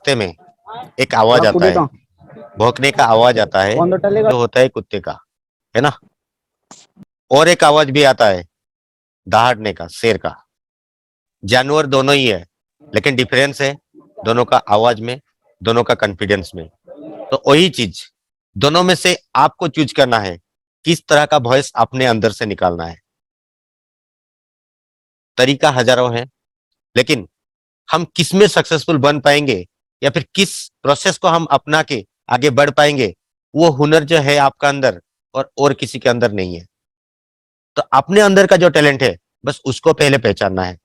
रास्ते में एक आवाज आता है, भौंकने का आवाज आता है, जो होता है कुत्ते का, है ना। और एक आवाज भी आता है दहाड़ने का, शेर का। जानवर दोनों ही है, लेकिन डिफरेंस है दोनों का आवाज में, दोनों का कॉन्फिडेंस में। तो वही चीज दोनों में से आपको चूज करना है, किस तरह का वॉइस अपने अंदर से निकालना है। तरीका हजारों है, लेकिन हम किस में सक्सेसफुल बन पाएंगे या फिर किस प्रोसेस को हम अपना के आगे बढ़ पाएंगे, वो हुनर जो है आपका अंदर और किसी के अंदर नहीं है। तो अपने अंदर का जो टैलेंट है, बस उसको पहले पहचानना है।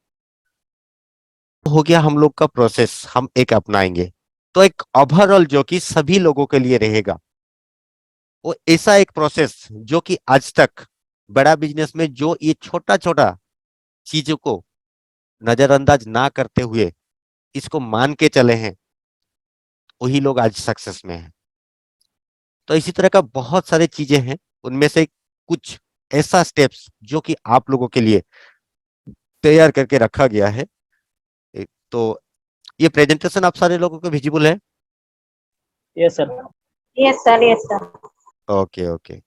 हो गया हम लोग का प्रोसेस, हम एक अपनाएंगे तो एक ओवरऑल जो कि सभी लोगों के लिए रहेगा, वो ऐसा एक प्रोसेस जो कि आज तक बड़ा बिजनेस में जो ये छोटा छोटा चीजों को नजरअंदाज ना करते हुए इसको मान के चले हैं, वही लोग आज सक्सेस में हैं। तो इसी तरह का बहुत सारे चीजें हैं, उनमें से कुछ ऐसा स्टेप्स जो कि आप लोगों के लिए तैयार करके रखा गया है। तो ये प्रेजेंटेशन आप सारे लोगों को विजिबल है? Yes sir. Yes sir, yes sir. Okay okay,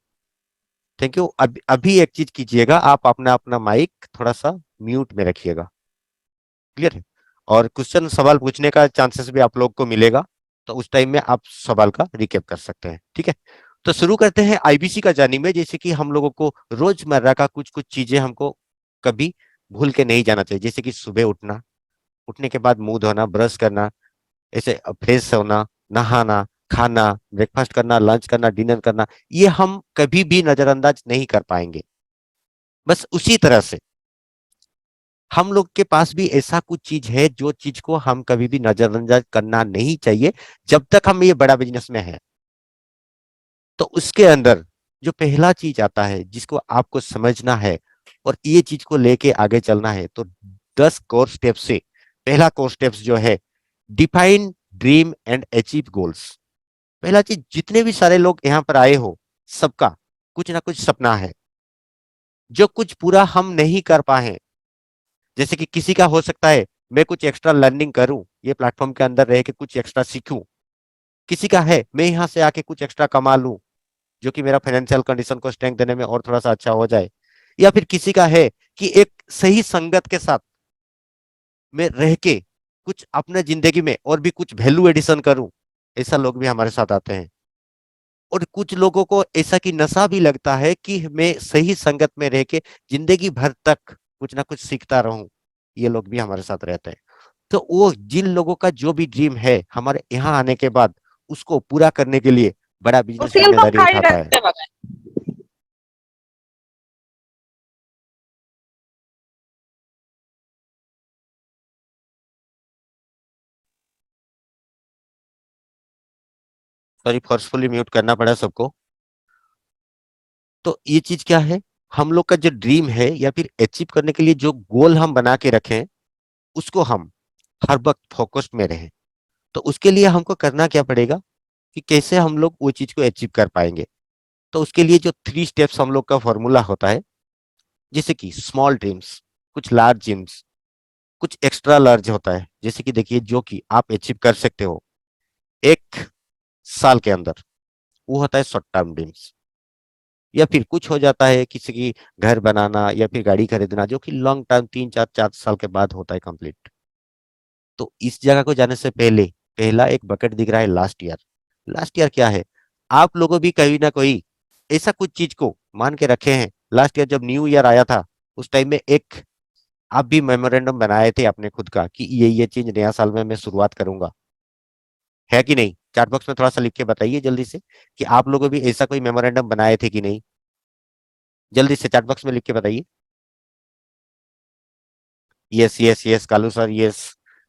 thank you. अभी एक चीज कीजिएगा, आप अपना अपना माइक थोड़ा सा म्यूट में रखिएगा, क्लियर है? और क्वेश्चन सवाल पूछने का चांसेस भी आप लोग को मिलेगा, तो उस टाइम में आप सवाल का रिकेप कर सकते हैं, ठीक है। तो शुरू करते हैं आईबीसी का जर्नी में। जैसे कि हम लोगों को रोजमर्रा का कुछ कुछ चीजें हमको कभी भूल के नहीं जाना चाहिए, जैसे कि सुबह उठना, उठने के बाद मुंह धोना, ब्रश करना, ऐसे फ्रेश होना, नहाना, खाना, ब्रेकफास्ट करना, लंच करना, डिनर करना, ये हम कभी भी नजरअंदाज नहीं कर पाएंगे। बस उसी तरह से हम लोग के पास भी ऐसा कुछ चीज है जो चीज को हम कभी भी नजरअंदाज करना नहीं चाहिए जब तक हम ये बड़ा बिजनेस में है। तो उसके अंदर जो पहला चीज आता है जिसको आपको समझना है और ये चीज को लेके आगे चलना है, तो 10 कोर स्टेप्स से पहला कोर स्टेप्स जो है, define dream and achieve goals. पहला चीज, जितने भी सारे लोग यहाँ पर आए हो, सबका कुछ ना कुछ सपना है जो कुछ पूरा हम नहीं कर पाए। जैसे कि किसी का हो सकता है मैं कुछ एक्स्ट्रा लर्निंग करूं, ये प्लेटफॉर्म के अंदर रह के कुछ एक्स्ट्रा सीखूं। किसी का है मैं यहाँ से आके कुछ एक्स्ट्रा कमा लूं, जो कि मेरा फाइनेंशियल कंडीशन को स्ट्रेंथ देने में और थोड़ा सा अच्छा हो जाए। या फिर किसी का है कि एक सही संगत के साथ मैं रह के कुछ अपने जिंदगी में और भी कुछ वैल्यू एडिशन करूं। ऐसा लोग भी हमारे साथ आते हैं। और कुछ लोगों को ऐसा कि नशा भी लगता है कि मैं सही संगत में रह के जिंदगी भर तक कुछ ना कुछ सीखता रहूं। ये लोग भी हमारे साथ रहते हैं। तो वो जिन लोगों का जो भी ड्रीम है, हमारे यहाँ आने के बाद उसको पूरा करने के लिए बड़ा बिजनेस उसी को जिम्मेदारी खाली उठाता है। रखते बगैर। सॉरी, फोर्सफुली म्यूट करना पड़ा सबको। तो ये चीज क्या है, हम लोग का जो ड्रीम है या फिर अचीव करने के लिए जो गोल हम बना के रखें, उसको हम हर वक्त फोकस्ड में रहें। तो उसके लिए हमको करना क्या पड़ेगा कि कैसे हम लोग वो चीज को अचीव कर पाएंगे। तो उसके लिए जो 3 स्टेप्स हम लोग का फॉर्मूला होता है, जैसे कि स्मॉल ड्रीम्स, कुछ लार्ज ड्रीम्स, कुछ एक्स्ट्रा लार्ज होता है। जैसे कि देखिए, जो कि आप अचीव कर सकते हो 1 साल के अंदर, वो होता है शॉर्ट टर्म ड्रीम्स। या फिर कुछ हो जाता है किसी की घर बनाना या फिर गाड़ी खरीदना, जो कि लॉन्ग टर्म 3 4 4 साल के बाद होता है कंप्लीट। तो इस जगह को जाने से पहले पहला एक बकेट दिख रहा है लास्ट ईयर। लास्ट ईयर क्या है, आप लोगों भी कहीं ना कोई ऐसा कुछ चीज को मान के रखे हैं। लास्ट ईयर जब न्यू ईयर आया था, उस टाइम में एक आप भी मेमोरेंडम बनाए थे अपने खुद का कि ये चीज नया साल में मैं शुरुआत करूंगा, है कि नहीं? चैट बॉक्स में थोड़ा सा लिख के बताइए जल्दी से कि आप लोगों भी ऐसा कोई मेमोरेंडम बनाए थे कि नहीं। जल्दी से चैट बॉक्स में लिख के बताइए। Yes yes yes, Kalu sir yes,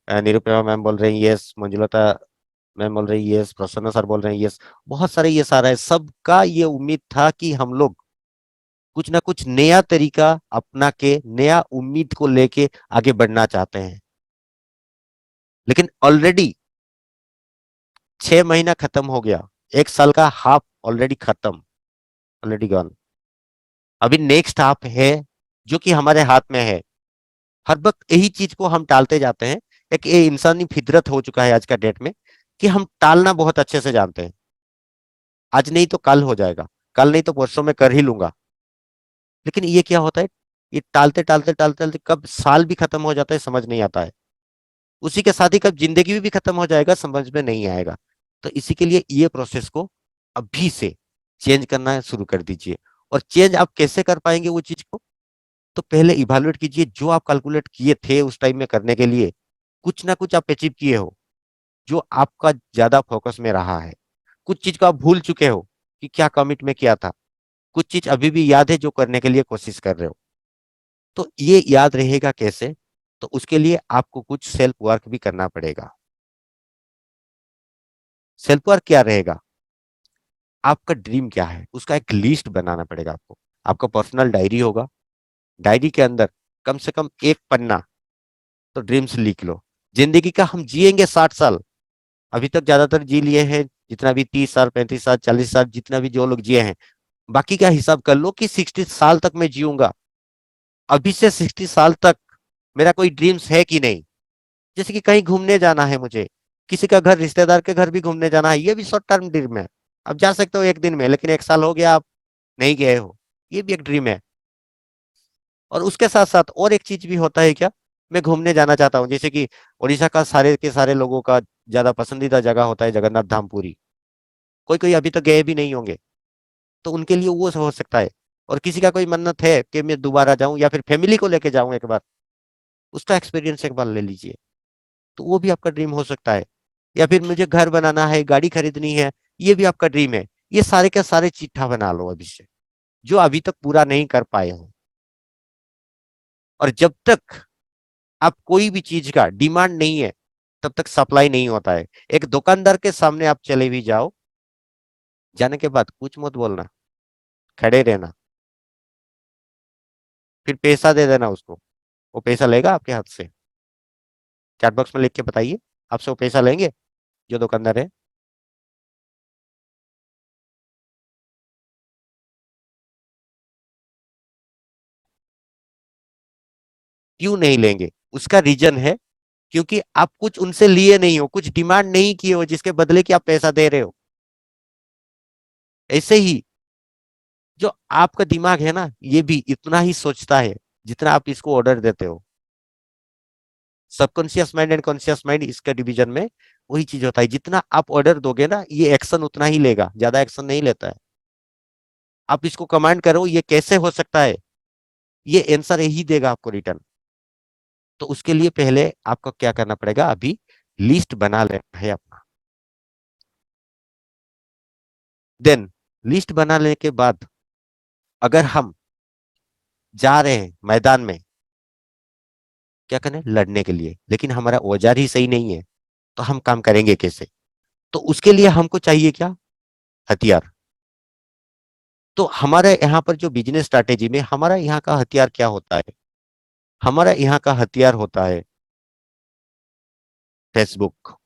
Nirupama ma'am बोल रही हैं यस, मंजुलता मैम बोल रही है यस, प्रसन्न सर बोल रहे हैं यस। बहुत सारे ये सारा है, सबका ये उम्मीद था कि हम लोग कुछ ना कुछ नया तरीका अपना के नया उम्मीद को लेके आगे बढ़ना चाहते हैं। लेकिन ऑलरेडी 6 महीना खत्म हो गया, 1 साल का हाफ ऑलरेडी खत्म, ऑलरेडी गॉन। अभी नेक्स्ट हाफ है जो कि हमारे हाथ में है। हर वक्त यही चीज को हम टालते जाते हैं एक ये इंसानी फितरत हो चुका है आज का डेट में कि हम टालना बहुत अच्छे से जानते हैं। आज नहीं तो कल हो जाएगा, कल नहीं तो परसों में कर ही लूंगा। लेकिन ये क्या होता है, ये टालते टालते टालते टालते कब साल भी खत्म हो जाता है समझ नहीं आता है। उसी के साथ ही कब जिंदगी भी खत्म हो जाएगा समझ में नहीं आएगा। तो इसी के लिए ये प्रोसेस को अभी से चेंज करना शुरू कर दीजिए। और चेंज आप कैसे कर पाएंगे वो चीज को, तो पहले इवेलुएट कीजिए जो आप कैलकुलेट किए थे उस टाइम में करने के लिए, कुछ ना कुछ आप अचीव किए हो जो आपका ज्यादा फोकस में रहा है। कुछ चीज को आप भूल चुके हो कि क्या कमिट में किया था, कुछ चीज अभी भी याद है जो करने के लिए कोशिश कर रहे हो। तो ये याद रहेगा कैसे, तो उसके लिए आपको कुछ सेल्फ वर्क भी करना पड़ेगा। सेल्फ वर्क क्या रहेगा, आपका ड्रीम क्या है उसका एक लिस्ट बनाना पड़ेगा आपको। आपका पर्सनल डायरी होगा, डायरी के अंदर कम से कम एक पन्ना तो ड्रीम्स लिख लो। जिंदगी का हम जिएंगे 60 साल, अभी तक ज्यादातर जी लिए हैं, जितना भी 30 साल 35 साल 40 साल जितना भी जो लोग जिए हैं, बाकी का हिसाब कर लो कि 60 साल तक मैं जीऊंगा। अभी से 60 साल तक मेरा कोई ड्रीम्स है कि नहीं। जैसे कि कहीं घूमने जाना है मुझे, किसी का घर रिश्तेदार के घर भी घूमने जाना है, ये भी शॉर्ट टर्म ड्रीम है। अब जा सकते हो एक दिन में, लेकिन एक साल हो गया आप नहीं गए हो, ये भी एक ड्रीम है। और उसके साथ साथ और एक चीज भी होता है क्या, मैं घूमने जाना चाहता हूँ, जैसे कि उड़ीसा का सारे के सारे लोगों का ज्यादा पसंदीदा जगह होता है जगन्नाथ धाम पुरी। कोई कोई अभी तक गए भी नहीं होंगे, तो उनके लिए वो हो सकता है। और किसी का कोई मन्नत है कि मैं दोबारा जाऊं या फिर फैमिली को लेके जाऊं एक बार, उसका एक्सपीरियंस एक बार ले लीजिए, तो वो भी आपका ड्रीम हो सकता है। या फिर मुझे घर बनाना है, गाड़ी खरीदनी है, ये भी आपका ड्रीम है। ये सारे के सारे चिट्ठा बना लो अभी से, जो अभी तक पूरा नहीं कर पाए हो। और जब तक आप कोई भी चीज का डिमांड नहीं है तब तक सप्लाई नहीं होता है। एक दुकानदार के सामने आप चले भी जाओ, जाने के बाद कुछ मत बोलना, खड़े रहना, फिर पैसा दे देना उसको। वो पैसा लेगा आपके हाथ से, चैट बॉक्स में लिख के बताइए, आपसे वो पैसा लेंगे जो दुकानदार है? क्यों नहीं लेंगे, उसका रीजन है क्योंकि आप कुछ उनसे लिए नहीं हो, कुछ डिमांड नहीं किए हो जिसके बदले कि आप पैसा दे रहे हो। ऐसे ही जो आपका दिमाग है ना, ये भी इतना ही सोचता है जितना आप इसको ऑर्डर देते हो। Subconscious mind and conscious mind, इसका डिवीजन में वही चीज होता है। जितना आप ऑर्डर दोगे ना, ये एक्शन उतना ही लेगा, ज्यादा एक्शन नहीं लेता है। आप इसको कमांड करो ये कैसे हो सकता है, ये आंसर यही देगा आपको रिटर्न। तो उसके लिए पहले आपको क्या करना पड़ेगा, अभी लिस्ट बना लेना है अपना। देन लिस्ट बनाने के बाद अगर हम जा रहे हैं मैदान में क्या करने, लड़ने के लिए, लेकिन हमारा औजार ही सही नहीं है, तो हम काम करेंगे कैसे? तो उसके लिए हमको चाहिए क्या, हथियार। तो हमारे यहाँ पर जो बिजनेस स्ट्रैटेजी में हमारा यहाँ का हथियार क्या होता है, हमारा यहाँ का हथियार होता है फेसबुक।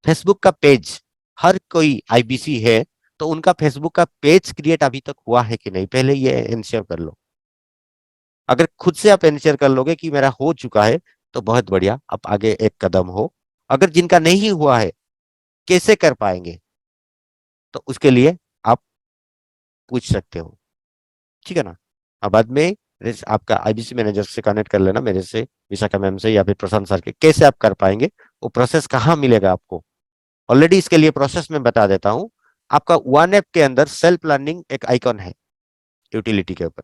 फेसबुक का पेज, हर कोई आईबीसी है तो उनका फेसबुक का पेज क्रिएट अभी तक हुआ है कि नहीं, पहले ये इंश्योर कर लो। अगर खुद से आप इंश्योर कर लोगे कि मेरा हो चुका है तो बहुत बढ़िया, आप आगे एक कदम हो। अगर जिनका नहीं हुआ है कैसे कर पाएंगे, तो उसके लिए आप पूछ सकते हो, ठीक है ना। अब बाद में आपका आईबीसी मैनेजर से कनेक्ट कर लेना, मेरे से, विशाखा मैम से या फिर प्रशांत सर के, कैसे आप कर पाएंगे, वो प्रोसेस कहाँ मिलेगा आपको। ऑलरेडी इसके लिए प्रोसेस में बता देता हूँ। आपका वन ऐप के अंदर सेल्फ लर्निंग एक आइकॉन है यूटिलिटी के ऊपर।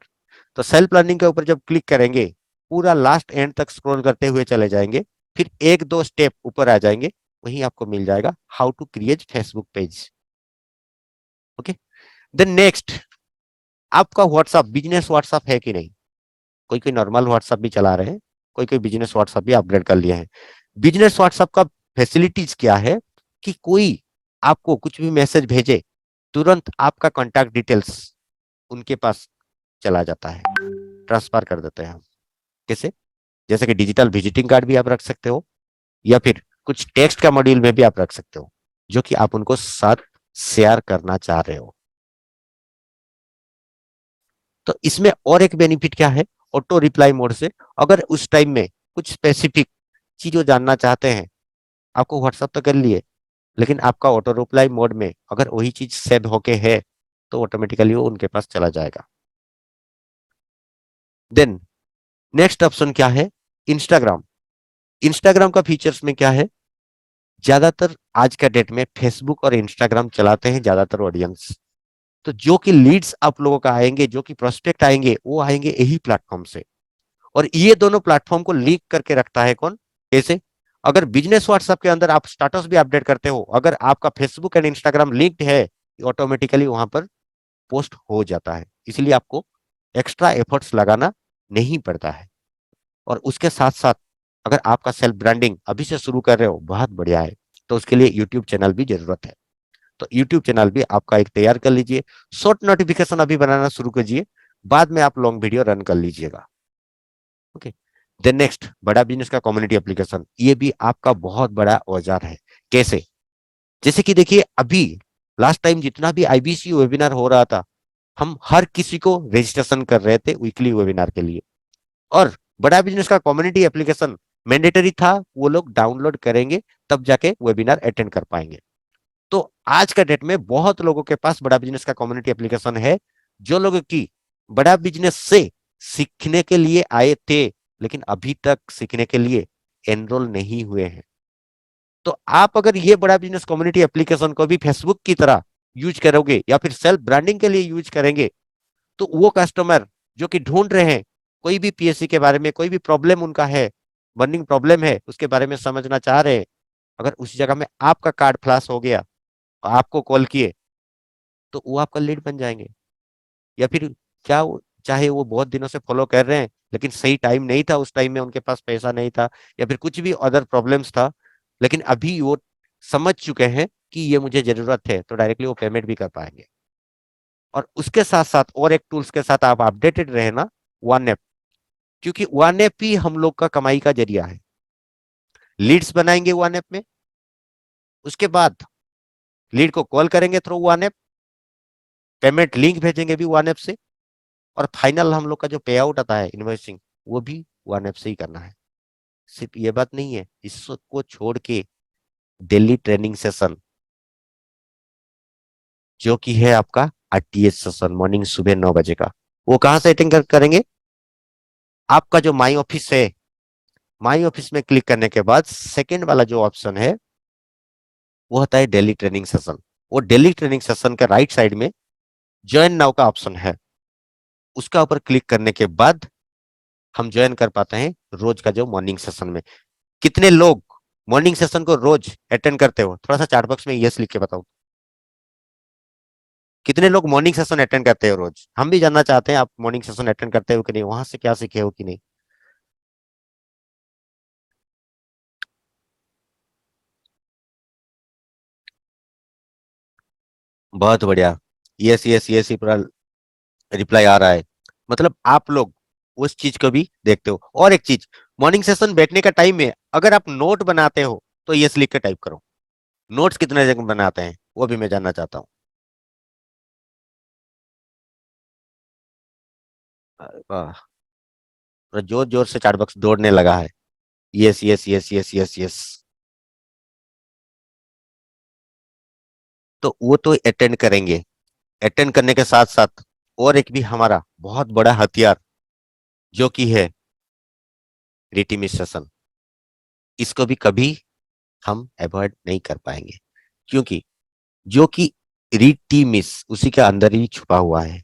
तो सेल्फ लर्निंग के ऊपर जब क्लिक करेंगे, पूरा लास्ट एंड तक स्क्रॉल करते हुए चले जाएंगे, फिर एक दो स्टेप ऊपर आ जाएंगे, वहीं आपको मिल जाएगा how to create Facebook page. Okay, then next, आपका व्हाट्सअप बिजनेस व्हाट्सअप है कि नहीं। कोई कोई नॉर्मल व्हाट्सअप भी चला रहे हैं, कोई कोई बिजनेस व्हाट्सअप भी अपग्रेड कर लिया है। बिजनेस व्हाट्सअप का फैसिलिटीज क्या है कि कोई आपको कुछ भी मैसेज भेजे, तुरंत आपका कॉन्टैक्ट डिटेल्स उनके पास चला जाता है, ट्रांसफर कर देते हैं हम। कैसे, जैसे कि डिजिटल विजिटिंग कार्ड भी आप रख सकते हो, या फिर कुछ टेक्स्ट का मॉड्यूल में भी आप रख सकते हो जो कि आप उनको साथ शेयर करना चाह रहे हो। तो इसमें और एक बेनिफिट क्या है, ऑटो रिप्लाई मोड से अगर उस टाइम में कुछ स्पेसिफिक चीज वो जानना चाहते हैं, आपको व्हाट्सअप तो कर लिए, लेकिन आपका ऑटो रिप्लाई मोड में अगर वही चीज सेव होके है तो ऑटोमेटिकली वो उनके पास चला जाएगा। देन नेक्स्ट ऑप्शन क्या है, इंस्टाग्राम। इंस्टाग्राम का फीचर्स में क्या है, ज्यादातर आज का डेट में फेसबुक और इंस्टाग्राम चलाते हैं ज्यादातर ऑडियंस। तो जो कि लीड्स आप लोगों का आएंगे, जो कि प्रोस्पेक्ट आएंगे, वो आएंगे यही प्लेटफॉर्म से। और ये दोनों प्लेटफॉर्म को लिंक करके रखता है कौन, कैसे, अगर बिजनेस व्हाट्सएप के अंदर आप स्टेटस भी अपडेट करते हो, अगर आपका फेसबुक एंड इंस्टाग्राम लिंक्ड है, ऑटोमेटिकली वहां पर पोस्ट हो जाता है। इसलिए आपको एक्स्ट्रा एफर्ट्स लगाना नहीं पड़ता है। और उसके साथ साथ अगर आपका सेल्फ ब्रांडिंग अभी से शुरू कर रहे हो, बहुत बढ़िया है, तो उसके लिए यूट्यूब चैनल भी जरूरत है। तो यूट्यूब चैनल भी आपका एक तैयार कर लीजिए, शॉर्ट नोटिफिकेशन अभी बनाना शुरू कीजिए, बाद में आप लॉन्ग वीडियो रन कर लीजिएगा। ओके। देन नेक्स्ट, बड़ा बिजनेस का कम्युनिटी एप्लीकेशन, ये भी आपका बहुत बड़ा औजार है। कैसे, जैसे कि देखिए, अभी लास्ट टाइम जितना भी आईबीसी वेबिनार हो रहा था, हम हर किसी को रजिस्ट्रेशन कर रहे थे वीकली वेबिनार के लिए, और बड़ा बिजनेस का कम्युनिटी एप्लीकेशन मैंडेटरी था, वो लोग डाउनलोड करेंगे तब जाके वेबिनार अटेंड कर पाएंगे। तो आज का डेट में बहुत लोगों के पास बड़ा बिजनेस का कम्युनिटी एप्लीकेशन है, जो लोग की बड़ा बिजनेस से सीखने के लिए आए थे, लेकिन अभी तक सीखने के लिए एनरोल नहीं हुए हैं। तो आप अगर ये बड़ा बिजनेस कम्युनिटी एप्लीकेशन को भी फेसबुक की तरह यूज करोगे या फिर सेल्फ ब्रांडिंग के लिए यूज करेंगे, तो वो कस्टमर जो कि ढूंढ रहे हैं, कोई भी पीएससी के बारे में, कोई भी प्रॉब्लम उनका है, बर्निंग प्रॉब्लम है, उसके बारे में समझना चाह रहे हैं, अगर उस जगह में आपका कार्ड फ्लैश हो गया, आपको कॉल किए, तो वो आपका लीड बन जाएंगे। या फिर क्या चाहे वो बहुत दिनों से फॉलो कर रहे हैं, लेकिन सही टाइम नहीं था, उस टाइम में उनके पास पैसा नहीं था, या फिर कुछ भी अदर प्रॉब्लम्स था, लेकिन अभी वो समझ चुके हैं कि ये मुझे जरूरत है, तो डायरेक्टली वो पेमेंट भी कर पाएंगे। और उसके साथ साथ और एक टूल्स के साथ आप अपडेटेड रहे ना, वन ऐप, क्योंकि वन ऐप ही हम लोग का कमाई का जरिया है। लीड्स बनाएंगे वन ऐप में, उसके बाद लीड को कॉल करेंगे through one app, payment link भेजेंगे भी वन ऐप से, और फाइनल हम लोग का जो पे आउट आता है इनवॉइसिंग, वो भी वन ऐप से ही करना है। सिर्फ ये बात नहीं है, इसको छोड़ के डेली ट्रेनिंग सेशन जो कि है आपका आरटीएस सेशन, मॉर्निंग सुबह 9 बजे का, वो कहां से अटेंड करेंगे, आपका जो माई ऑफिस है, माई ऑफिस में क्लिक करने के बाद सेकेंड वाला जो ऑप्शन है वो होता है डेली ट्रेनिंग सेशन। वो डेली ट्रेनिंग सेशन का राइट साइड में ज्वाइन नाउ का ऑप्शन है, उसका ऊपर क्लिक करने के बाद हम ज्वाइन कर पाते हैं रोज का जो मॉर्निंग सेशन में। कितने लोग मॉर्निंग सेशन को रोज अटेंड करते हो, थोड़ा सा चैट बॉक्स में यस लिख के बताओ, कितने लोग मॉर्निंग सेशन अटेंड करते हो रोज, हम भी जानना चाहते हैं आप मॉर्निंग सेशन अटेंड करते हो कि नहीं, वहां से क्या सीखे हो कि नहीं। बहुत बढ़िया, यस यस यस ही पूरा रिप्लाई आ रहा है, मतलब आप लोग उस चीज को भी देखते हो। और एक चीज, मॉर्निंग सेशन बैठने का टाइम में अगर आप नोट बनाते हो तो यस लिख के टाइप करो, नोट्स कितने जगह बनाते हैं वो भी मैं जानना चाहता हूँ। वाह, जोर जोर से चैट बॉक्स दौड़ने लगा है, yes yes yes yes yes yes. तो वो तो अटेंड करेंगे, अटेंड करने के साथ साथ और एक भी हमारा बहुत बड़ा हथियार जो कि है रिटीमी सेशन, इसको भी कभी हम अवॉइड नहीं कर पाएंगे, क्योंकि जो कि रीटी मिस उसी के अंदर ही छुपा हुआ है,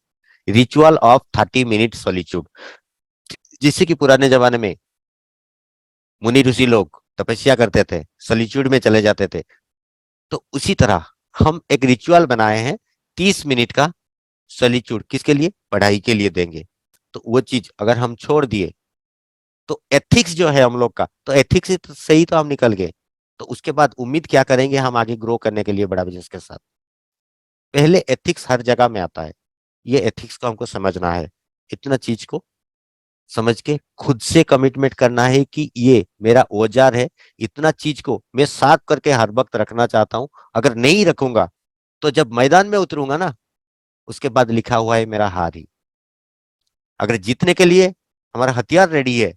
रिचुअल ऑफ 30 मिनट सॉलिट्यूड। जिससे कि पुराने जमाने में मुनि ऋषि लोग तपस्या करते थे, सॉलिट्यूड में चले जाते थे, तो उसी तरह हम एक रिचुअल बनाए हैं 30 मिनट का सॉलिट्यूड, किसके लिए, पढ़ाई के लिए देंगे। तो वो चीज अगर हम छोड़ दिए, तो एथिक्स जो है हम लोग का, तो एथिक्स से ही तो हम निकल गए, तो उसके बाद उम्मीद क्या करेंगे हम आगे ग्रो करने के लिए बड़ा बिजनेस के साथ। पहले एथिक्स हर जगह में आता है, ये एथिक्स को हमको समझना है, इतना चीज को समझ के खुद से कमिटमेंट करना है कि ये मेरा औजार है, इतना चीज को मैं साथ करके हर वक्त रखना चाहता हूं। अगर नहीं रखूंगा तो जब मैदान में उतरूंगा ना, उसके बाद लिखा हुआ है मेरा हार ही। अगर जीतने के लिए हमारा हथियार रेडी है,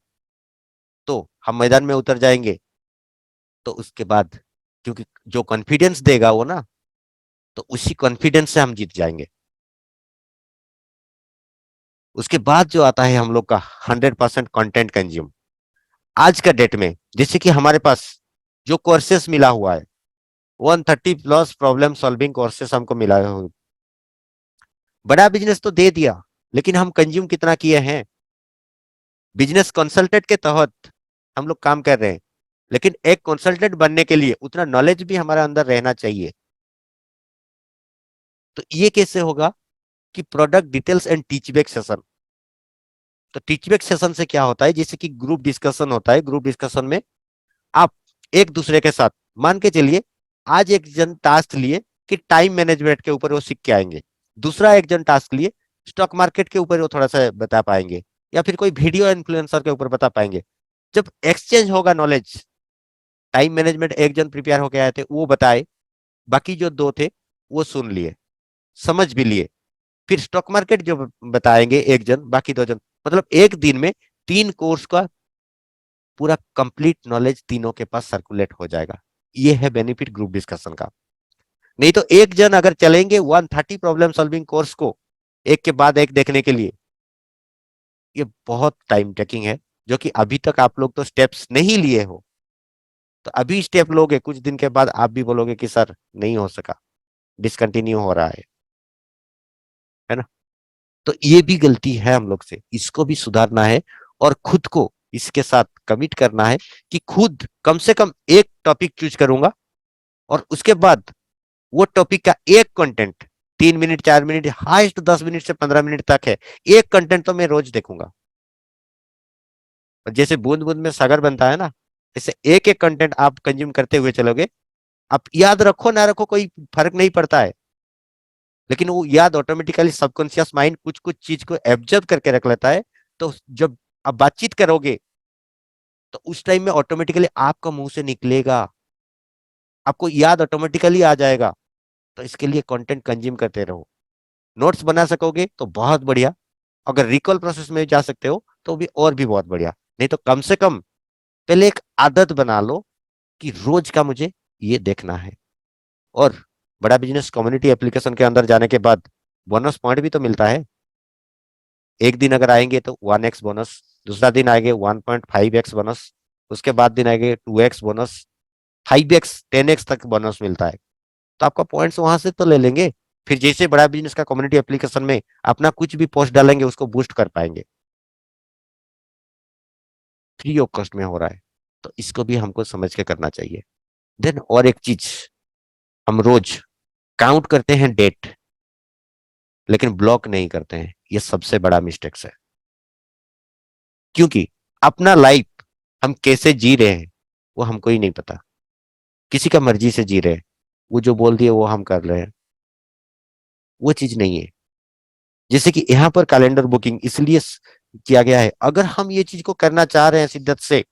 तो हम मैदान में उतर जाएंगे, तो उसके बाद क्योंकि जो कॉन्फिडेंस देगा वो ना, तो उसी कॉन्फिडेंस से हम जीत जाएंगे। उसके बाद जो आता है हम लोग का 100% कंटेंट कंज्यूम। आज का डेट में जैसे कि हमारे पास जो कोर्सेस मिला हुआ है, 130+ प्रॉब्लम सॉल्विंग कोर्सेस हमको मिला है। बड़ा बिजनेस तो दे दिया, लेकिन हम कंज्यूम कितना किए हैं? बिजनेस कंसल्टेंट के तहत हम लोग काम कर रहे हैं, लेकिन एक कंसल्टेंट बनने के लिए उतना नॉलेज भी हमारे अंदर रहना चाहिए। तो ये कैसे होगा कि प्रोडक्ट डिटेल्स एंड टीचबैक सेशन। तो टीचबैक सेशन से क्या होता है, जैसे कि ग्रुप डिस्कशन होता है, ग्रुप डिस्कशन में आप एक दूसरे के साथ, मान के चलिए आज एक जन टास्क लिए कि टाइम मैनेजमेंट के ऊपर वो सीख के आएंगे, दूसरा एक जन टास्क लिए स्टॉक मार्केट के ऊपर वो थोड़ा सा बता पाएंगे, या फिर कोई वीडियो इन्फ्लुएंसर के ऊपर बता पाएंगे। जब एक्सचेंज होगा नॉलेज, टाइम मैनेजमेंट एक जन प्रिपेयर होके आए थे वो बताए, बाकी जो दो थे वो सुन लिए, समझ भी लिए, फिर स्टॉक मार्केट जो बताएंगे एक जन, बाकी दो जन, मतलब एक दिन में 3 कोर्स का पूरा कंप्लीट नॉलेज तीनों के पास सर्कुलेट हो जाएगा। ये है बेनिफिट ग्रुप डिस्कशन का। नहीं तो एक जन अगर चलेंगे 130 प्रॉब्लम सॉल्विंग कोर्स को एक के बाद एक देखने के लिए, ये बहुत टाइम टेकिंग है, जो कि अभी तक आप लोग तो स्टेप्स नहीं लिए हो। तो अभी स्टेप लोगे, कुछ दिन के बाद आप भी बोलोगे कि सर नहीं हो सका, डिसकंटिन्यू हो रहा है ना। तो ये भी गलती है हम लोग से, इसको भी सुधारना है और खुद को इसके साथ कमिट करना है कि खुद कम से कम एक टॉपिक चूज करूंगा, और उसके बाद वो टॉपिक का एक content 3 minute 4 minute highest 10 minute से 15 मिनट तक है, एक कंटेंट तो मैं रोज देखूंगा। और जैसे बूंद बूंद में सागर बनता है ना, जैसे एक एक कंटेंट आप कंज्यूम करते हुए चलोगे, आप याद रखो ना रखो कोई फर्क नहीं पड़ता है, लेकिन वो याद ऑटोमेटिकली सबकॉन्शियस माइंड कुछ कुछ चीज को एब्जर्व करके रख लेता है। तो जब आप बातचीत करोगे तो उस टाइम में ऑटोमेटिकली आपका मुंह से निकलेगा, आपको याद ऑटोमेटिकली आ जाएगा। तो इसके लिए कंटेंट कंज्यूम करते रहो। नोट्स बना सकोगे तो बहुत बढ़िया, अगर रिकॉल प्रोसेस में जा सकते हो तो भी और भी बहुत बढ़िया। नहीं तो कम से कम पहले एक आदत बना लो कि रोज का मुझे ये देखना है। और बड़ा बिजनेस कम्युनिटी एप्लीकेशन के अंदर जाने के बाद बोनस पॉइंट भी तो मिलता है। एक दिन अगर आएंगे तो 1x बोनस, दूसरा दिन आएंगे 1.5x बोनस, उसके बाद दिन आएंगे 2x बोनस, 5x 10x तक बोनस मिलता है। तो आपका पॉइंट्स वहां से तो ले लेंगे, फिर जैसे बड़ा बिजनेस का कम्युनिटी एप्लीकेशन में अपना कुछ भी पोस्ट डालेंगे उसको बूस्ट कर पाएंगे, फ्री ऑफ कॉस्ट में हो रहा है। तो इसको भी हमको समझ के करना चाहिए। देन और एक चीज, हम रोज काउंट करते हैं डेट, लेकिन ब्लॉक नहीं करते हैं, ये सबसे बड़ा मिस्टेक्स है। क्योंकि अपना लाइफ हम कैसे जी रहे हैं वो हमको ही नहीं पता, किसी का मर्जी से जी रहे हैं, वो जो बोल दिए वो हम कर रहे हैं, वो चीज नहीं है। जैसे कि यहाँ पर कैलेंडर बुकिंग इसलिए किया गया है, अगर हम ये चीज को करना चाह रहे हैं शिद्दत से,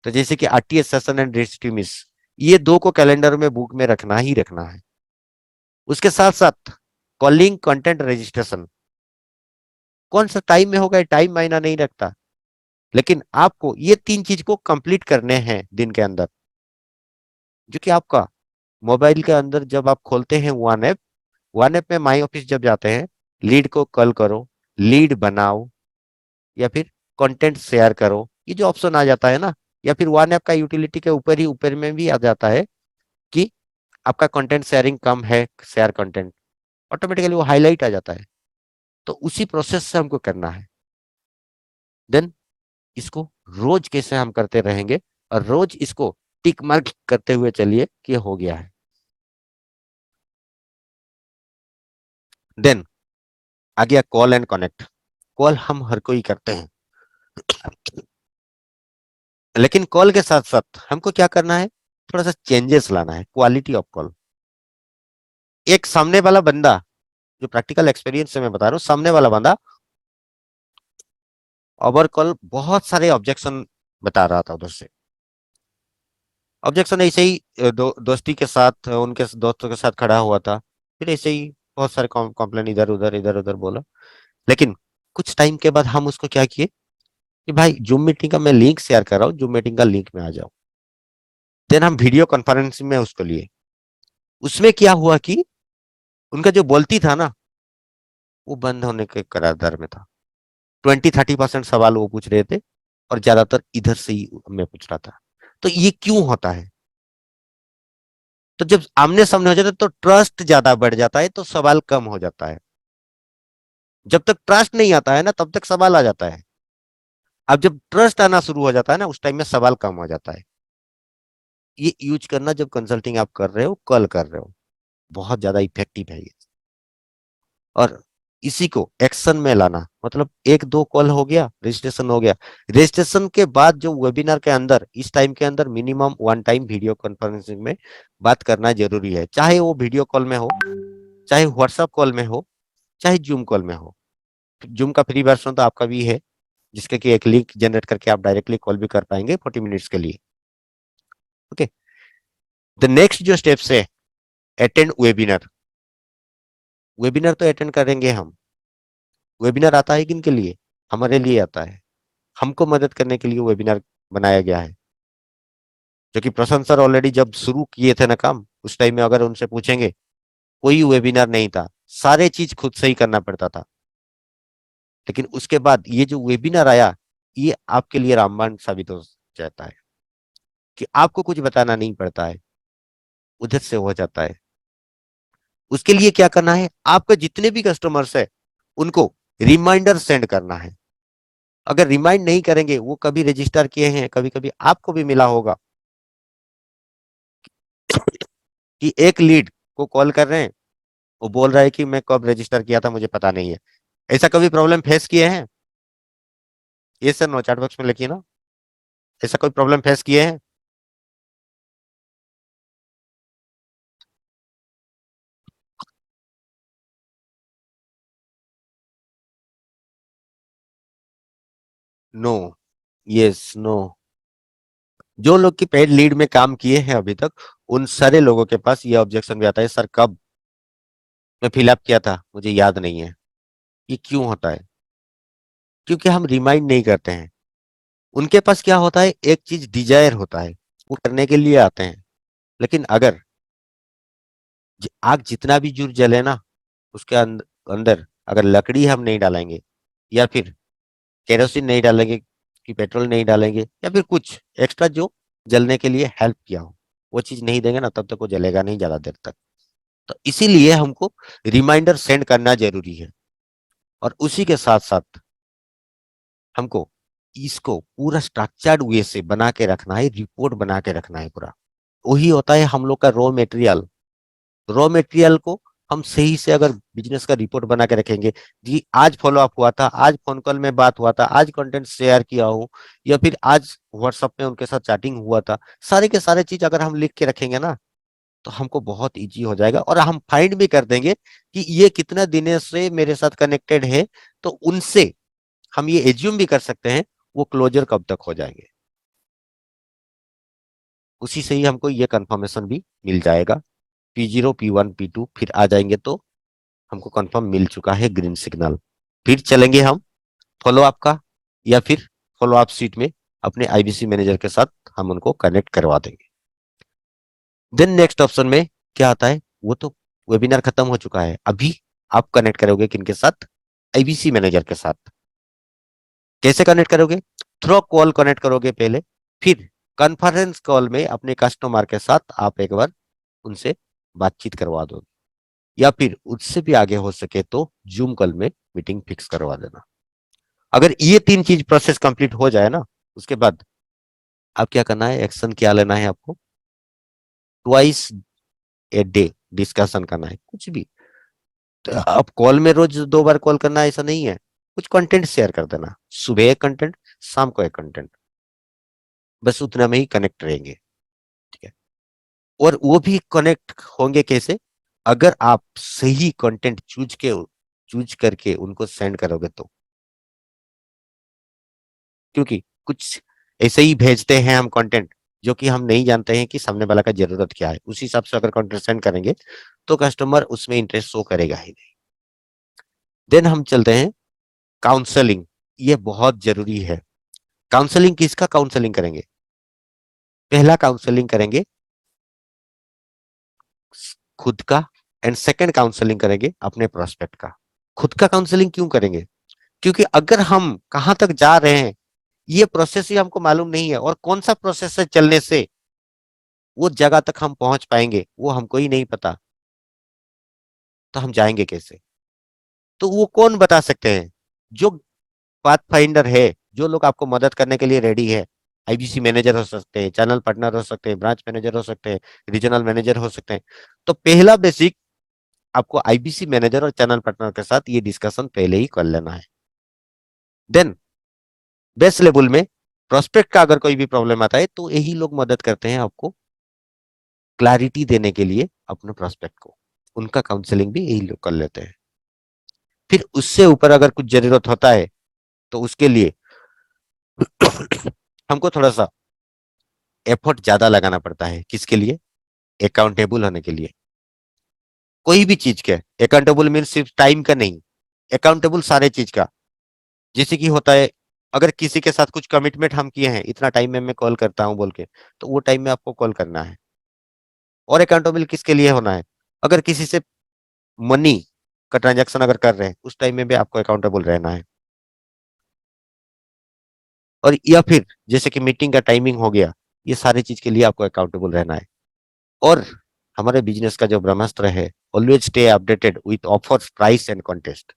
तो जैसे कि आरटीएस सेशन एंड रेस्टिमिस, ये दो को कैलेंडर में बुक में रखना ही रखना है। उसके साथ साथ कॉलिंग कंटेंट रजिस्ट्रेशन, कौन सा टाइम में होगा टाइम मायना नहीं रखता, लेकिन आपको ये 3 चीज को कंप्लीट करने हैं दिन के अंदर। जो कि आपका मोबाइल के अंदर जब आप खोलते हैं वन ऐप में माई ऑफिस जब जाते हैं, लीड को कॉल करो, लीड बनाओ, या फिर कंटेंट शेयर करो, ये जो ऑप्शन आ जाता है ना, या फिर वन ऐप का यूटिलिटी के ऊपर ही ऊपर में भी आ जाता है कि आपका कंटेंट शेयरिंग कम है, शेयर कंटेंट, ऑटोमेटिकली वो हाईलाइट आ जाता है। तो उसी प्रोसेस से हमको करना है। देन इसको रोज कैसे हम करते रहेंगे, और रोज इसको टिक मार्क करते हुए चलिए कि हो गया है। देन आ गया कॉल एंड कनेक्ट। कॉल हम हर कोई करते हैं, लेकिन कॉल के साथ साथ हमको क्या करना है, थोड़ा सा चेंजेस लाना है, क्वालिटी ऑफ कॉल। एक सामने वाला बंदा, जो प्रैक्टिकल एक्सपीरियंस से मैं बता रहा हूँ, सामने वाला बंदा ओवर कॉल बहुत सारे ऑब्जेक्शन बता रहा था उधर से। ऑब्जेक्शन ऐसे ही दोस्ती के साथ उनके दोस्तों के साथ खड़ा हुआ था, फिर ऐसे ही बहुत सारे कॉम्प्लेन इधर उधर बोला। लेकिन कुछ टाइम के बाद हम उसको क्या किए कि भाई जूम मीटिंग का मैं लिंक शेयर कर रहा हूँ, जूम मीटिंग का लिंक में आ जाओ। देन हम वीडियो कॉन्फ्रेंसिंग में उसको लिए। उसमें क्या हुआ कि उनका जो बोलती था ना, वो बंद होने के करारदार में था। 20-30% सवाल वो पूछ रहे थे और ज्यादातर इधर से ही मैं पूछ रहा था। तो ये क्यों होता है? तो जब आमने सामने हो जाता है तो ट्रस्ट ज्यादा बढ़ जाता है, तो सवाल कम हो जाता है। जब तक ट्रस्ट नहीं आता है ना, तब तक सवाल आ जाता है। अब जब ट्रस्ट आना शुरू हो जाता है ना, उस टाइम में सवाल कम हो जाता है। ये यूज करना जब कंसल्टिंग आप कर रहे हो, कल कर रहे हो, बहुत ज्यादा इफेक्टिव है ये। और इसी को एक्शन में लाना, मतलब एक दो कॉल हो गया, रजिस्ट्रेशन हो गया। रजिस्ट्रेशन के बाद जो वेबिनार के अंदर, इस टाइम के अंदर मिनिमम 1 टाइम वीडियो कॉन्फ्रेंसिंग में बात करना जरूरी है। चाहे वो वीडियो कॉल में हो, चाहे व्हाट्सएप कॉल में हो, चाहे जूम कॉल में हो। जूम का फ्री वर्जन तो आपका भी है, जिसके कि एक लिंक जनरेट करके आप डायरेक्टली कॉल भी कर पाएंगे 40 मिनट्स के लिए। ओके। द नेक्स्ट जो स्टेप्स है, अटेंड वेबिनार। वेबिनार तो अटेंड करेंगे हम। वेबिनार आता है किन के लिए? हमारे लिए आता है। हमको मदद करने के लिए वेबिनार बनाया गया है। जो कि प्रशांत सर ऑलरेडी जब शुरू किए थे ना काम, उस टाइम में अगर उनसे पूछेंगे, कोई वेबिनार नहीं था, सारे चीज खुद से ही करना पड़ता था। लेकिन उसके बाद ये जो वेबिनार आया, ये आपके लिए रामबाण साबित हो जाता है कि आपको कुछ बताना नहीं पड़ता है, उधर से हो जाता है। उसके लिए क्या करना है, आपके जितने भी कस्टमर्स है उनको रिमाइंडर सेंड करना है। अगर रिमाइंड नहीं करेंगे, वो कभी रजिस्टर किए हैं, कभी कभी आपको भी मिला होगा कि एक लीड को कॉल कर रहे हैं, वो बोल रहा है कि मैं कब रजिस्टर किया था मुझे पता नहीं है। ऐसा कभी प्रॉब्लम फेस किए हैं? ये सर नो, चैट बॉक्स में लिखिए ना, ऐसा कोई प्रॉब्लम फेस किए हैं? No, yes, no. जो लोग की पेड लीड में काम किए हैं अभी तक, उन सारे लोगों के पास ये ऑब्जेक्शन भी आता है, सर कब मैं फिलअप किया था मुझे याद नहीं है। ये क्यों होता है? क्योंकि हम रिमाइंड नहीं करते हैं। उनके पास क्या होता है, एक चीज डिजायर होता है, वो करने के लिए आते हैं। लेकिन अगर आग जितना भी जुर जले ना, उसके अंदर अगर लकड़ी हम नहीं डालेंगे, या फिर केरोसिन नहीं डालेंगे, कि पेट्रोल नहीं डालेंगे, या फिर कुछ एक्स्ट्रा जो जलने के लिए हेल्प किया हो, वो चीज नहीं देंगे ना, तब तक वो जलेगा नहीं ज्यादा देर तक। तो इसीलिए हमको रिमाइंडर सेंड करना जरूरी है। और उसी के साथ साथ हमको इसको पूरा स्ट्रक्चर्ड वे से बना के रखना है, रिपोर्ट बना के रखना है पूरा। वही होता है हम लोग का रॉ मटेरियल। रॉ मटेरियल को हम सही से अगर बिजनेस का रिपोर्ट बना के रखेंगे, जी आज फॉलो अप हुआ था, आज फोन कॉल में बात हुआ था, आज कंटेंट शेयर किया हो, या फिर आज व्हाट्सएप में उनके साथ चैटिंग हुआ था, सारे के सारे चीज अगर हम लिख के रखेंगे ना, तो हमको बहुत इजी हो जाएगा। और हम फाइंड भी कर देंगे कि ये कितना दिनों से मेरे साथ कनेक्टेड है, तो उनसे हम ये एज्यूम भी कर सकते हैं वो क्लोजर कब तक हो जाएंगे। उसी से ही हमको ये कंफर्मेशन भी मिल जाएगा। P0 P1 P2 फिर आ जाएंगे तो हमको कंफर्म मिल चुका है, ग्रीन सिग्नल। फिर चलेंगे हम फॉलो अप का, या फिर फॉलो अप सीट में अपने आईबीसी मैनेजर के साथ हम उनको कनेक्ट करवा देंगे। देन नेक्स्ट ऑप्शन में क्या आता है, वो तो वेबिनार खत्म हो चुका है, अभी आप कनेक्ट करोगे किनके साथ? आईबीसी मैनेजर के साथ। कैसे कनेक्ट करोगे? थ्रू कॉल कनेक्ट करोगे पहले, फिर कॉन्फ्रेंस कॉल में अपने कस्टमर के साथ आप एक बार उनसे बातचीत करवा दो, या फिर उससे भी आगे हो सके तो जूम कॉल में मीटिंग फिक्स करवा देना। अगर ये तीन चीज प्रोसेस कंप्लीट हो जाए ना, उसके बाद आप क्या करना है, एक्शन क्या लेना है आपको? ट्वाइस ए डे डिस्कशन करना है, कुछ भी। तो आप कॉल में रोज 2 बार कॉल करना ऐसा नहीं है, कुछ कंटेंट शेयर कर देना, सुबह एक कंटेंट, शाम को एक कंटेंट, बस उतना में ही कनेक्ट रहेंगे। ठीक है। और वो भी कनेक्ट होंगे कैसे? अगर आप सही कंटेंट चूज करके उनको सेंड करोगे तो। क्योंकि कुछ ऐसे ही भेजते हैं हम कंटेंट, जो कि हम नहीं जानते हैं कि सामने वाला का जरूरत क्या है। उसी हिसाब से अगर कंटेंट सेंड करेंगे तो कस्टमर उसमें इंटरेस्ट शो करेगा ही नहीं। देन हम चलते हैं काउंसलिंग। ये बहुत जरूरी है। काउंसलिंग किसका काउंसलिंग करेंगे? पहला काउंसलिंग करेंगे खुद का, एंड सेकंड काउंसलिंग करेंगे अपने प्रोस्पेक्ट का। खुद का काउंसलिंग क्यों करेंगे? क्योंकि अगर हम कहां तक जा रहे हैं ये प्रोसेस ही हमको मालूम नहीं है, और कौन सा प्रोसेस है चलने से वो जगह तक हम पहुंच पाएंगे वो हमको ही नहीं पता, तो हम जाएंगे कैसे? तो वो कौन बता सकते हैं? जो पाथ फाइंडर है, जो लोग आपको मदद करने के लिए रेडी है। आईबीसी मैनेजर हो सकते हैं, चैनल पार्टनर हो सकते हैं, ब्रांच मैनेजर हो सकते हैं, रीजनल मैनेजर हो सकते हैं। तो पहला बेसिक आपको आईबीसी मैनेजर और चैनल पार्टनर के साथ ये डिस्कशन पहले ही कर लेना है। देन बेस लेवल में प्रोस्पेक्ट का अगर कोई भी प्रॉब्लम आता है तो यही लोग मदद करते हैं आपको क्लैरिटी देने के लिए अपने प्रोस्पेक्ट को। उनका काउंसलिंग भी यही लोग कर लेते हैं। फिर उससे ऊपर अगर कुछ जरूरत होता है तो उसके लिए हमको थोड़ा सा एफर्ट ज्यादा लगाना पड़ता है। किसके लिए? अकाउंटेबल होने के लिए। कोई भी चीज के अकाउंटेबल मीन सिर्फ टाइम का नहीं, अकाउंटेबल सारे चीज का। जैसे कि होता है अगर किसी के साथ कुछ कमिटमेंट हम किए हैं, इतना टाइम में मैं कॉल करता हूं बोल के, तो वो टाइम में आपको कॉल करना है। और अकाउंटेबल किसके लिए होना है? अगर किसी से मनी का ट्रांजैक्शन अगर कर रहे हैं उस टाइम में भी आपको अकाउंटेबल रहना है। और या फिर जैसे कि मीटिंग का टाइमिंग हो गया, ये सारी चीज के लिए आपको अकाउंटेबल रहना है। और हमारे बिजनेस का जो ब्रह्मास्त्र है, always stay updated with offers, price and contest.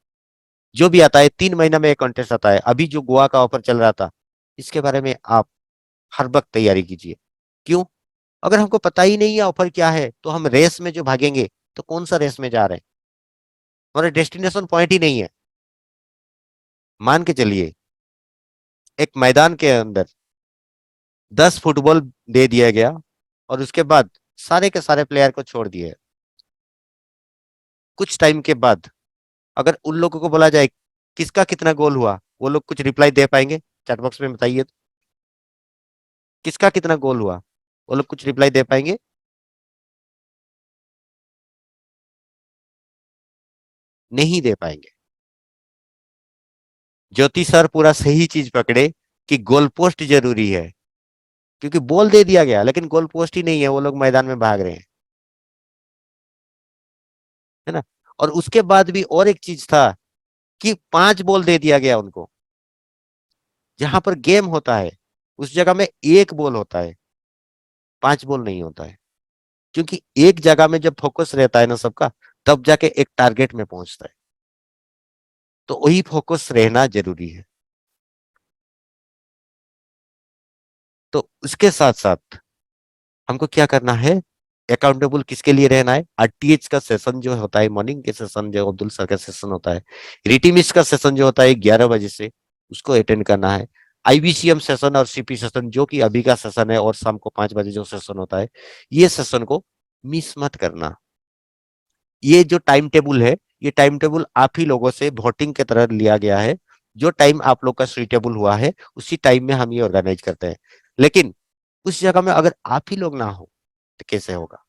जो भी आता है 3 महीना में एक कॉन्टेस्ट आता है। अभी जो गोवा का ऑफर चल रहा था, इसके बारे में आप हर वक्त तैयारी कीजिए। क्यों? अगर हमको पता ही नहीं है ऑफर क्या है तो हम रेस में जो भागेंगे, तो कौन सा रेस में जा रहे हैं? हमारा डेस्टिनेशन पॉइंट ही नहीं है। मान के चलिए एक मैदान के अंदर 10 फुटबॉल दे दिया गया और उसके बाद सारे के सारे प्लेयर को छोड़ दिए। कुछ टाइम के बाद अगर उन लोगों को बोला जाए किसका कितना गोल हुआ, वो लोग कुछ रिप्लाई दे पाएंगे? चैट बॉक्स में बताइए तो। किसका कितना गोल हुआ, वो लोग कुछ रिप्लाई दे पाएंगे? नहीं दे पाएंगे। ज्योति सर पूरा सही चीज पकड़े कि गोल पोस्ट जरूरी है। क्योंकि बॉल दे दिया गया लेकिन गोल पोस्ट ही नहीं है, वो लोग मैदान में भाग रहे हैं, है ना। और उसके बाद भी और एक चीज था कि 5 बॉल दे दिया गया उनको। जहां पर गेम होता है उस जगह में एक बॉल होता है, 5 बॉल नहीं होता है। क्योंकि एक जगह में जब फोकस रहता है ना सबका, तब जाके एक टारगेट में पहुंचता है। तो वही फोकस रहना जरूरी है। तो उसके साथ साथ हमको क्या करना है? अकाउंटेबल किसके लिए रहना है? आरटीएच का सेशन जो होता है, मॉर्निंग के सेशन जो अब्दुल सर का सेशन होता है, रिटीमिस का सेशन जो होता है 11 बजे से, उसको अटेंड करना है। आईबीसीएम सेशन और सीपी सेशन जो कि अभी का सेशन है, और शाम को 5 बजे जो सेशन होता है, ये सेशन को मिस मत करना। ये जो टाइम टेबल है, ये टाइम टेबल आप ही लोगों से वोटिंग की तरह लिया गया है। जो टाइम आप लोग का सुइटेबल हुआ है उसी टाइम में हम ये ऑर्गेनाइज करते हैं। लेकिन उस जगह में अगर आप ही लोग ना हो तो कैसे होगा?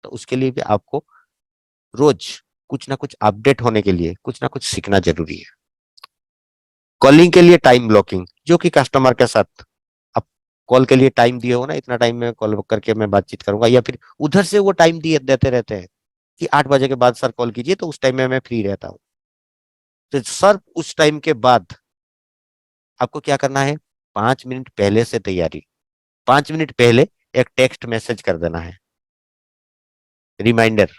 तो उसके लिए भी आपको रोज कुछ ना कुछ अपडेट होने के लिए कुछ ना कुछ सीखना जरूरी है। कॉलिंग के लिए टाइम ब्लॉकिंग, जो कि कस्टमर के साथ आप कॉल के लिए टाइम दिए हो ना, इतना टाइम में कॉल करके मैं बातचीत करूंगा, या फिर उधर से वो टाइम दिए देते रहते हैं कि 8 बजे के बाद सर कॉल कीजिए, तो उस टाइम में मैं फ्री रहता हूँ। तो सर उस टाइम के बाद आपको क्या करना है? 5 मिनट पहले से तैयारी। 5 मिनट पहले एक टेक्स्ट मैसेज कर देना है, रिमाइंडर,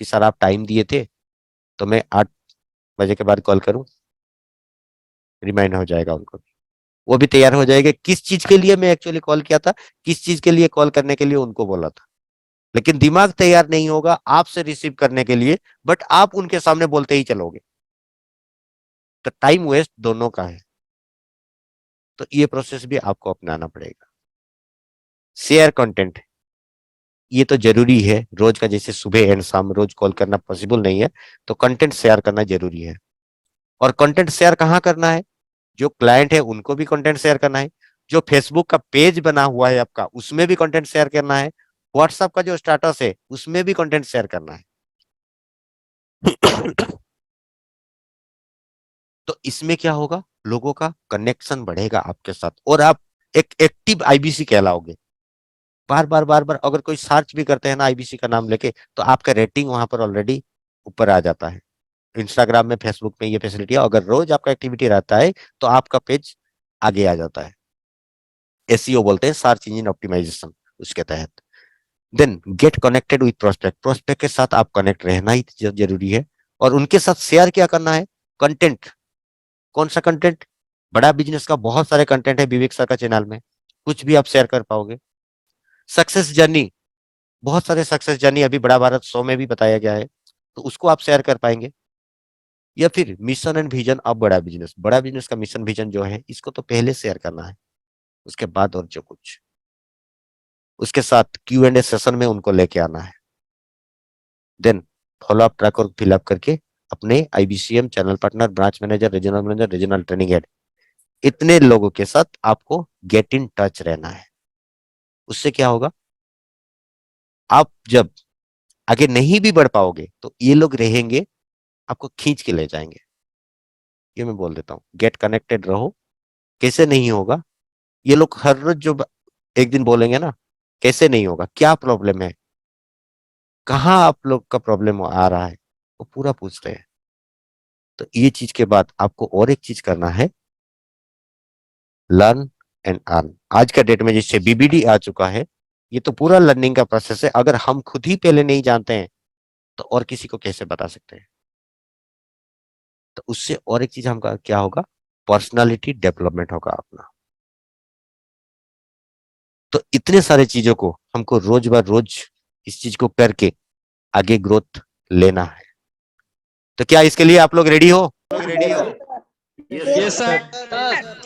कि सर आप टाइम दिए थे तो मैं 8 बजे के बाद कॉल करूं। रिमाइंड हो जाएगा उनको भी, वो भी तैयार हो जाएगा किस चीज के लिए मैं एक्चुअली कॉल किया था, किस चीज के लिए कॉल करने के लिए उनको बोला था। लेकिन दिमाग तैयार नहीं होगा आपसे रिसीव करने के लिए, बट आप उनके सामने बोलते ही चलोगे, तो टाइम वेस्ट दोनों का है। तो ये प्रोसेस भी आपको अपनाना पड़ेगा। शेयर कंटेंट, ये तो जरूरी है रोज का, जैसे सुबह एंड शाम रोज कॉल करना पॉसिबल नहीं है, तो कंटेंट शेयर करना जरूरी है। और कंटेंट शेयर कहाँ करना है? जो क्लाइंट है उनको भी कंटेंट शेयर करना है। जो फेसबुक का पेज बना हुआ है आपका, उसमें भी कंटेंट शेयर करना है। व्हाट्सएप का जो स्टेटस है उसमें भी कंटेंट शेयर करना है। तो इसमें क्या होगा? लोगों का कनेक्शन बढ़ेगा आपके साथ और आप एक एक्टिव आईबीसी कहलाओगे। बार बार अगर कोई सर्च भी करते हैं ना आईबीसी का नाम लेके, तो आपका रेटिंग वहां पर ऑलरेडी ऊपर आ जाता है। इंस्टाग्राम में, फेसबुक में ये फैसिलिटी है, अगर रोज आपका एक्टिविटी रहता है तो आपका पेज आगे आ जाता है। एसईओ बोलते हैं, सर्च इंजन ऑप्टिमाइजेशन, उसके तहत। Then get connected with prospect, prospect के साथ आप कनेक्ट रहना ही जरूरी है। और उनके साथ शेयर क्या करना है? कंटेंट। कौन सा कंटेंट? बड़ा बिजनेस का बहुत सारे कंटेंट है विवेक सर का चैनल में, कुछ भी आप शेयर कर पाओगे। सक्सेस जर्नी, बहुत सारे सक्सेस जर्नी अभी बड़ा भारत 100 में भी बताया गया है, तो उसको आप शेयर कर पाएंगे। या फिर मिशन एंड विजन ऑफ बड़ा बिजनेस, बड़ा बिजनेस का मिशन विजन जो है, इसको तो पहले शेयर करना है, उसके बाद और जो कुछ। उसके साथ Q&A सेशन में उनको लेके आना है। देन फॉलो अप ट्रैक और फिलअप करके अपने IBCM, channel partner, branch manager, regional training head, इतने लोगों के साथ आपको गेट इन टच रहना है। उससे क्या होगा, आप जब आगे नहीं भी बढ़ पाओगे तो ये लोग रहेंगे, आपको खींच के ले जाएंगे। ये मैं बोल देता हूँ, गेट कनेक्टेड रहो। कैसे नहीं होगा? ये लोग हर रोज जो एक दिन बोलेंगे ना, कैसे नहीं होगा, क्या प्रॉब्लम है, कहाँ आप लोग का प्रॉब्लम आ रहा है, वो पूरा पूछते हैं। तो ये चीज के बाद आपको और एक चीज करना है, लर्न एंड अर्न। आज का डेट में जिससे BBD आ चुका है, ये तो पूरा लर्निंग का प्रोसेस है। अगर हम खुद ही पहले नहीं जानते हैं तो और किसी को कैसे बता सकते हैं? तो उससे और एक चीज हमका क्या होगा, पर्सनालिटी डेवलपमेंट होगा अपना। तो इतने सारे चीजों को हमको रोज ब रोज इस चीज को करके आगे ग्रोथ लेना है। तो क्या इसके लिए आप लोग रेडी हो? Yes, sir.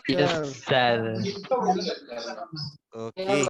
Yes, sir. Okay.